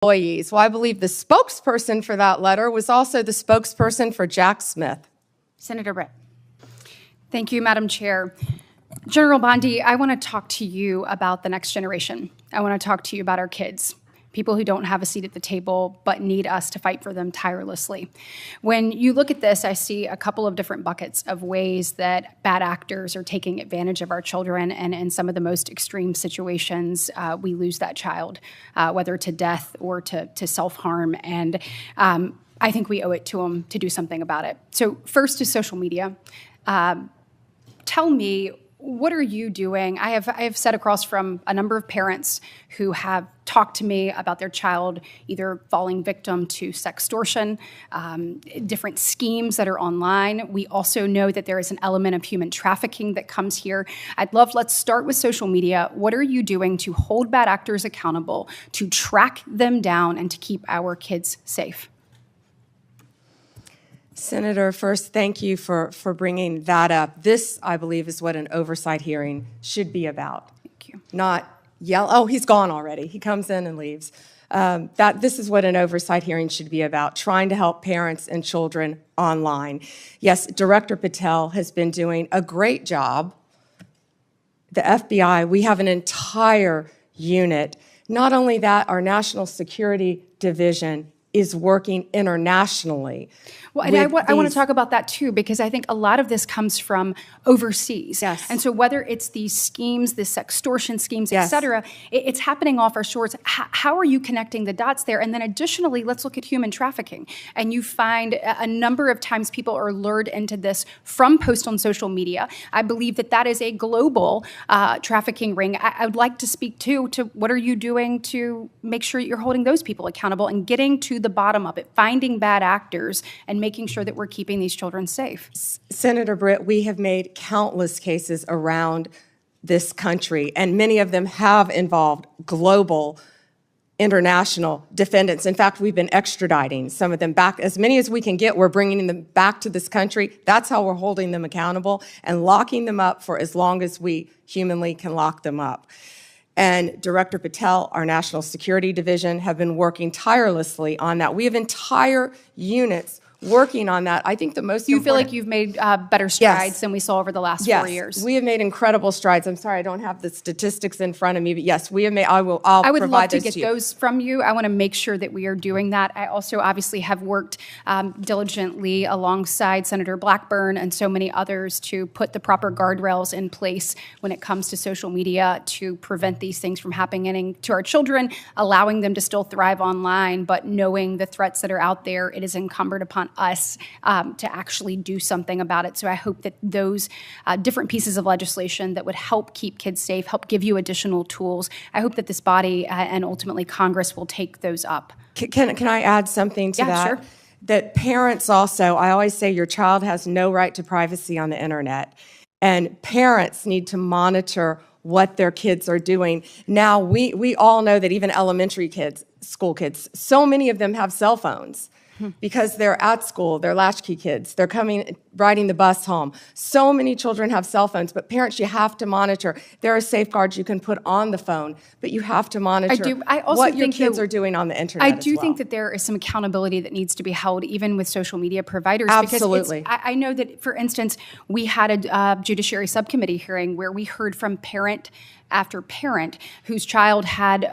employees. Well, I believe the spokesperson for that letter was also the spokesperson for Jack Smith. Senator Britt. Thank you, Madam Chair. General Bondi, I want to talk to you about the next generation. I want to talk to you about our kids, people who don't have a seat at the table but need us to fight for them tirelessly. When you look at this, I see a couple of different buckets of ways that bad actors are taking advantage of our children, and in some of the most extreme situations, we lose that child, whether to death or to self-harm. And I think we owe it to them to do something about it. So first is social media. Tell me, what are you doing? I have sat across from a number of parents who have talked to me about their child either falling victim to sextortion, different schemes that are online. We also know that there is an element of human trafficking that comes here. Let's start with social media. What are you doing to hold bad actors accountable, to track them down, and to keep our kids safe? Senator, first, thank you for bringing that up. This, I believe, is what an oversight hearing should be about. Thank you. Not yell, oh, he's gone already. He comes in and leaves. This is what an oversight hearing should be about, trying to help parents and children online. Yes, Director Patel has been doing a great job. The FBI, we have an entire unit. Not only that, our National Security Division is working internationally. Well, and I want to talk about that too, because I think a lot of this comes from overseas. Yes. And so whether it's these schemes, the sextortion schemes, yes, et cetera, it's happening off our shores. How are you connecting the dots there? And then additionally, let's look at human trafficking. And you find a number of times people are lured into this from posts on social media. I believe that is a global trafficking ring. I would like to speak to what are you doing to make sure that you're holding those people accountable and getting to the bottom of it, finding bad actors and making sure that we're keeping these children safe. Senator Britt, we have made countless cases around this country, and many of them have involved global, international defendants. In fact, we've been extraditing some of them back. As many as we can get, we're bringing them back to this country. That's how we're holding them accountable and locking them up for as long as we humanly can lock them up. And Director Patel, our National Security Division, have been working tirelessly on that. We have entire units working on that. I think the most Do you feel like you've made better strides than we saw over the last 4 years? We have made incredible strides. I'm sorry, I don't have the statistics in front of me, but yes, we have made, I would love to get those from you. I want to make sure that we are doing that. I also obviously have worked diligently alongside Senator Blackburn and so many others to put the proper guardrails in place when it comes to social media to prevent these things from happening to our children, allowing them to still thrive online, but knowing the threats that are out there, it is incumbent upon us to actually do something about it. So I hope that those different pieces of legislation that would help keep kids safe, help give you additional tools, I hope that this body and ultimately Congress will take those up. Can I add something to that? Sure. That parents also, I always say your child has no right to privacy on the internet, and parents need to monitor what their kids are doing. Now, we all know that even elementary kids, school kids, so many of them have cell phones. Because they're at school, they're latchkey kids, they're riding the bus home. So many children have cell phones, but parents, you have to monitor. There are safeguards you can put on the phone, but you have to monitor what your kids are doing on the internet. I do think that there is some accountability that needs to be held even with social media providers. Absolutely. Because I know that, for instance, we had a judiciary subcommittee hearing where we heard from parent after parent whose child had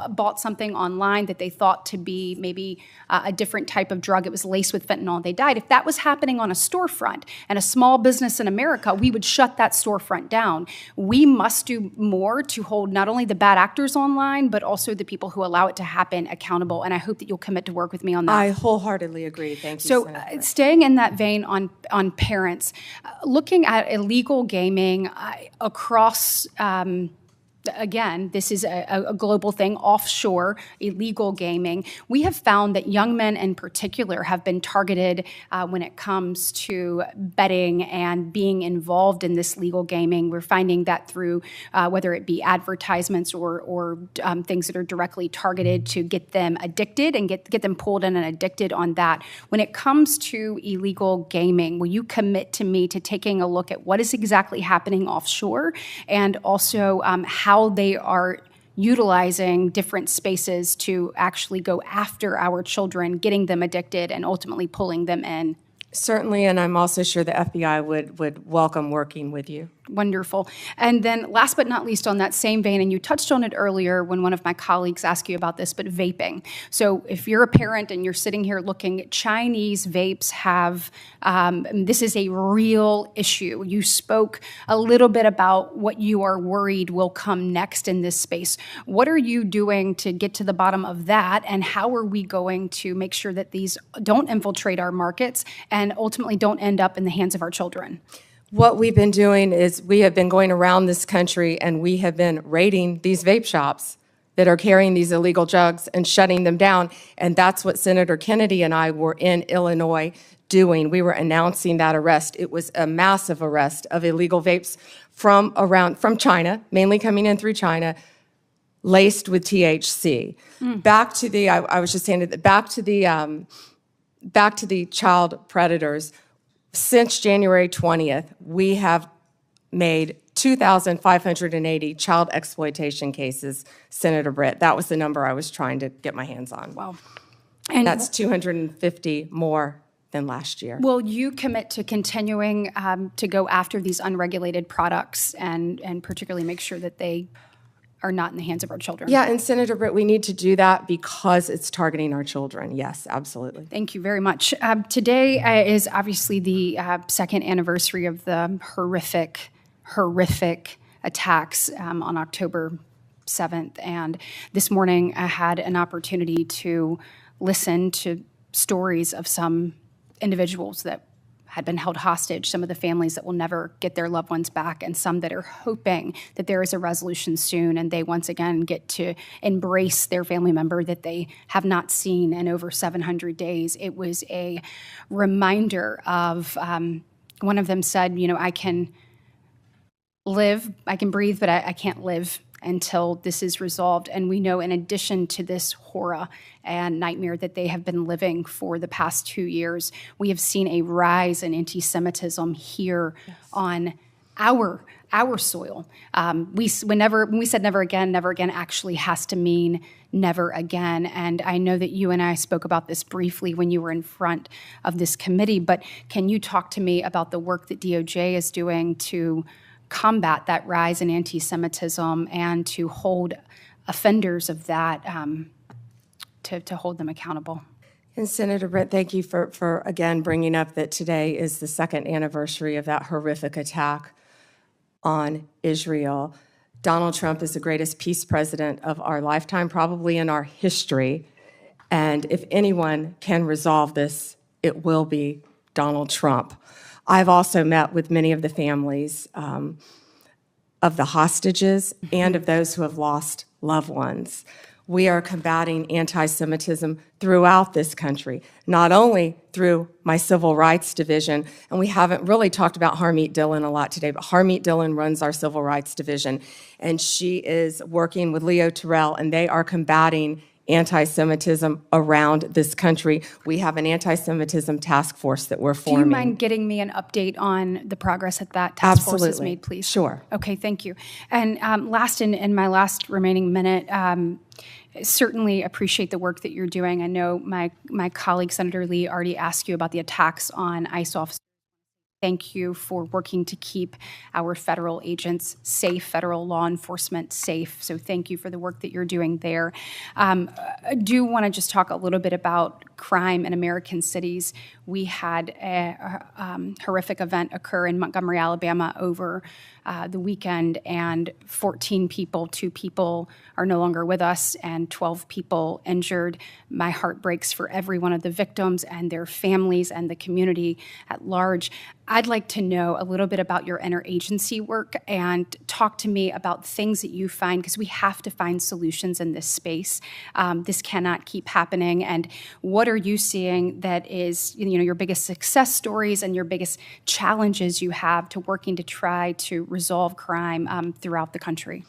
bought something online that they thought to be maybe a different type of drug. It was laced with fentanyl. They died. If that was happening on a storefront and a small business in America, we would shut that storefront down. We must do more to hold not only the bad actors online, but also the people who allow it to happen accountable. And I hope that you'll commit to work with me on that. I wholeheartedly agree. Thank you, So Senator. Staying in that vein on parents, looking at illegal gaming across again, this is a global thing, offshore, illegal gaming. We have found that young men in particular have been targeted when it comes to betting and being involved in this legal gaming. We're finding that through whether it be advertisements or things that are directly targeted to get them addicted and get them pulled in and addicted on that. When it comes to illegal gaming, will you commit to me to taking a look at what is exactly happening offshore and also how they are utilizing different spaces to actually go after our children, getting them addicted, and ultimately pulling them in. Certainly, and I'm also sure the FBI would welcome working with you. Wonderful. And then last but not least on that same vein, and you touched on it earlier when one of my colleagues asked you about this, but vaping. So if you're a parent and you're sitting here looking, Chinese vapes have, this is a real issue. You spoke a little bit about what you are worried will come next in this space. What are you doing to get to the bottom of that, and how are we going to make sure that these don't infiltrate our markets and ultimately don't end up in the hands of our children? What we've been doing is we have been going around this country and we have been raiding these vape shops that are carrying these illegal drugs and shutting them down. And that's what Senator Kennedy and I were in Illinois doing. We were announcing that arrest. It was a massive arrest of illegal vapes from China, mainly coming in through China, laced with THC. Back to the, I was just saying that, back to the child predators. Since January 20th, we have made 2,580 child exploitation cases, Senator Britt. That was the number I was trying to get my hands on. Wow. And that's 250 more than last year. Will you commit to continuing to go after these unregulated products and particularly make sure that they are not in the hands of our children? Yeah, and Senator Britt, we need to do that because it's targeting our children. Yes, absolutely. Thank you very much. Today is obviously the second anniversary of the horrific attacks on October 7th. And this morning I had an opportunity to listen to stories of some individuals that had been held hostage, some of the families that will never get their loved ones back, and some that are hoping that there is a resolution soon and they once again get to embrace their family member that they have not seen in over 700 days. It was a reminder of, one of them said, you know, I can breathe, but I can't live until this is resolved. And we know in addition to this horror and nightmare that they have been living for the past 2 years, we have seen a rise in anti-Semitism here on our soil. When we said never again actually has to mean never again. And I know that you and I spoke about this briefly when you were in front of this committee, but can you talk to me about the work that DOJ is doing to combat that rise in anti-Semitism and to hold offenders of that, to hold them accountable? And Senator Britt, thank you for again bringing up that today is the second anniversary of that horrific attack on Israel. Donald Trump is the greatest peace president of our lifetime, probably in our history. And if anyone can resolve this, it will be Donald Trump. I've also met with many of the families of the hostages and of those who have lost loved ones. We are combating anti-Semitism throughout this country, not only through my Civil Rights Division, and we haven't really talked about Harmeet Dillon a lot today, but Harmeet Dillon runs our Civil Rights Division, and she is working with Leo Terrell, and they are combating anti-Semitism around this country. We have an anti-Semitism task force that we're forming. Do you mind getting me an update on the progress that task force has made, please? Sure. Okay, thank you. And last, in my last remaining minute, certainly appreciate the work that you're doing. I know my colleague, Senator Lee, already asked you about the attacks on ICE officers. Thank you for working to keep our federal agents safe, federal law enforcement safe. So thank you for the work that you're doing there. I do want to just talk a little bit about crime in American cities. We had a horrific event occur in Montgomery, Alabama over the weekend, and 14 people, 2 people are no longer with us, and 12 people injured. My heart breaks for every one of the victims and their families and the community at large. I'd like to know a little bit about your interagency work and talk to me about things that you find, because we have to find solutions in this space. This cannot keep happening. And what are you seeing that is, your biggest success stories and your biggest challenges you have to working to try to resolve crime throughout the country?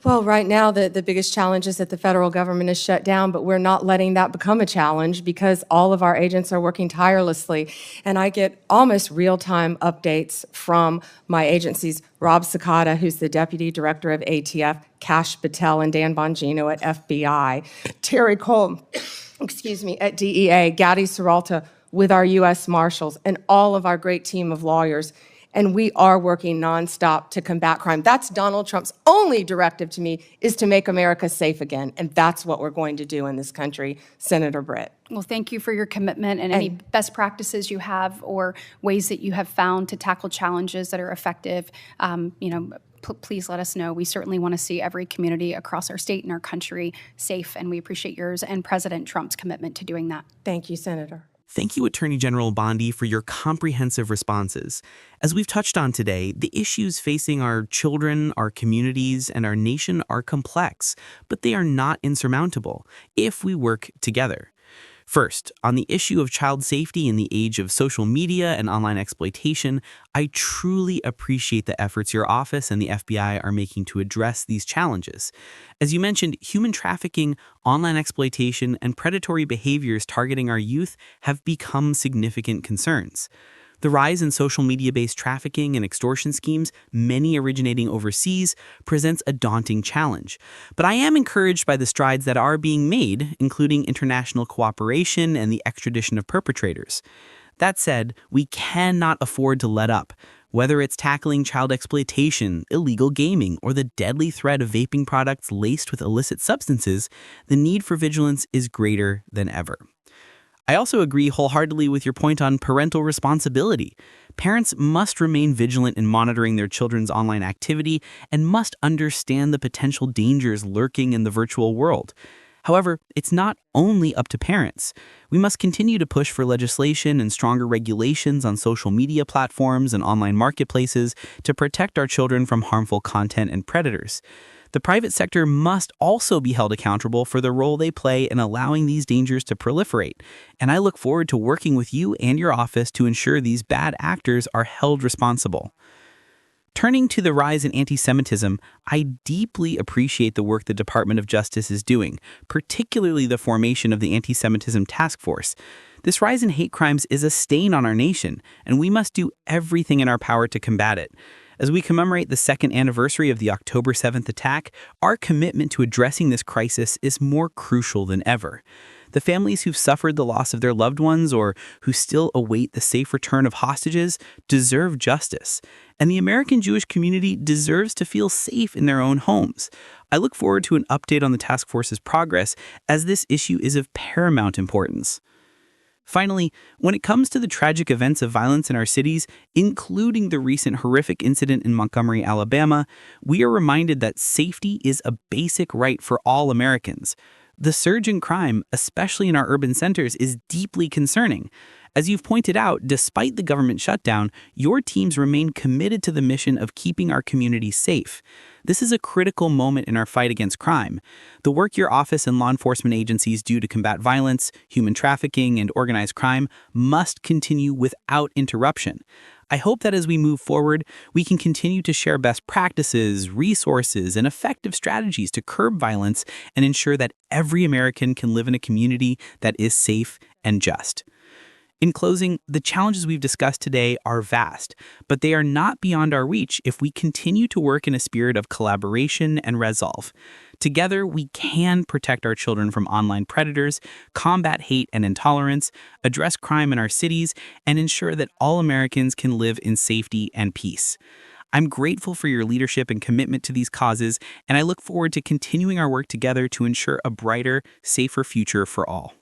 Well, right now, the biggest challenge is that the federal government is shut down, but we're not letting that become a challenge because all of our agents are working tirelessly. And I get almost real-time updates from my agencies, Rob Sakata, who's the Deputy Director of ATF, Kash Patel and Dan Bongino at FBI, Terry Cole, at DEA, Gadi Serralta with our U.S. Marshals, and all of our great team of lawyers. And we are working nonstop to combat crime. That's Donald Trump's only directive to me, is to make America safe again. And that's what we're going to do in this country, Senator Britt. Well, thank you for your commitment and any best practices you have or ways that you have found to tackle challenges that are effective. Please let us know. We certainly want to see every community across our state and our country safe, and we appreciate yours and President Trump's commitment to doing that. Thank you, Senator. Thank you, Attorney General Bondi, for your comprehensive responses. As we've touched on today, the issues facing our children, our communities, and our nation are complex, but they are not insurmountable if we work together. First, on the issue of child safety in the age of social media and online exploitation, I truly appreciate the efforts your office and the FBI are making to address these challenges. As you mentioned, human trafficking, online exploitation, and predatory behaviors targeting our youth have become significant concerns. The rise in social media-based trafficking and extortion schemes, many originating overseas, presents a daunting challenge. But I am encouraged by the strides that are being made, including international cooperation and the extradition of perpetrators. That said, we cannot afford to let up. Whether it's tackling child exploitation, illegal gaming, or the deadly threat of vaping products laced with illicit substances, the need for vigilance is greater than ever. I also agree wholeheartedly with your point on parental responsibility. Parents must remain vigilant in monitoring their children's online activity and must understand the potential dangers lurking in the virtual world. However, it's not only up to parents. We must continue to push for legislation and stronger regulations on social media platforms and online marketplaces to protect our children from harmful content and predators. The private sector must also be held accountable for the role they play in allowing these dangers to proliferate, and I look forward to working with you and your office to ensure these bad actors are held responsible. Turning to the rise in anti-Semitism, I deeply appreciate the work the Department of Justice is doing, particularly the formation of the Anti-Semitism Task Force. This rise in hate crimes is a stain on our nation, and we must do everything in our power to combat it. As we commemorate the second anniversary of the October 7th attack, our commitment to addressing this crisis is more crucial than ever. The families who've suffered the loss of their loved ones or who still await the safe return of hostages deserve justice, and the American Jewish community deserves to feel safe in their own homes. I look forward to an update on the task force's progress, as this issue is of paramount importance. Finally, when it comes to the tragic events of violence in our cities, including the recent horrific incident in Montgomery, Alabama, we are reminded that safety is a basic right for all Americans. The surge in crime, especially in our urban centers, is deeply concerning. As you've pointed out, despite the government shutdown, your teams remain committed to the mission of keeping our communities safe. This is a critical moment in our fight against crime. The work your office and law enforcement agencies do to combat violence, human trafficking, and organized crime must continue without interruption. I hope that as we move forward, we can continue to share best practices, resources, and effective strategies to curb violence and ensure that every American can live in a community that is safe and just. In closing, the challenges we've discussed today are vast, but they are not beyond our reach if we continue to work in a spirit of collaboration and resolve. Together, we can protect our children from online predators, combat hate and intolerance, address crime in our cities, and ensure that all Americans can live in safety and peace. I'm grateful for your leadership and commitment to these causes, and I look forward to continuing our work together to ensure a brighter, safer future for all.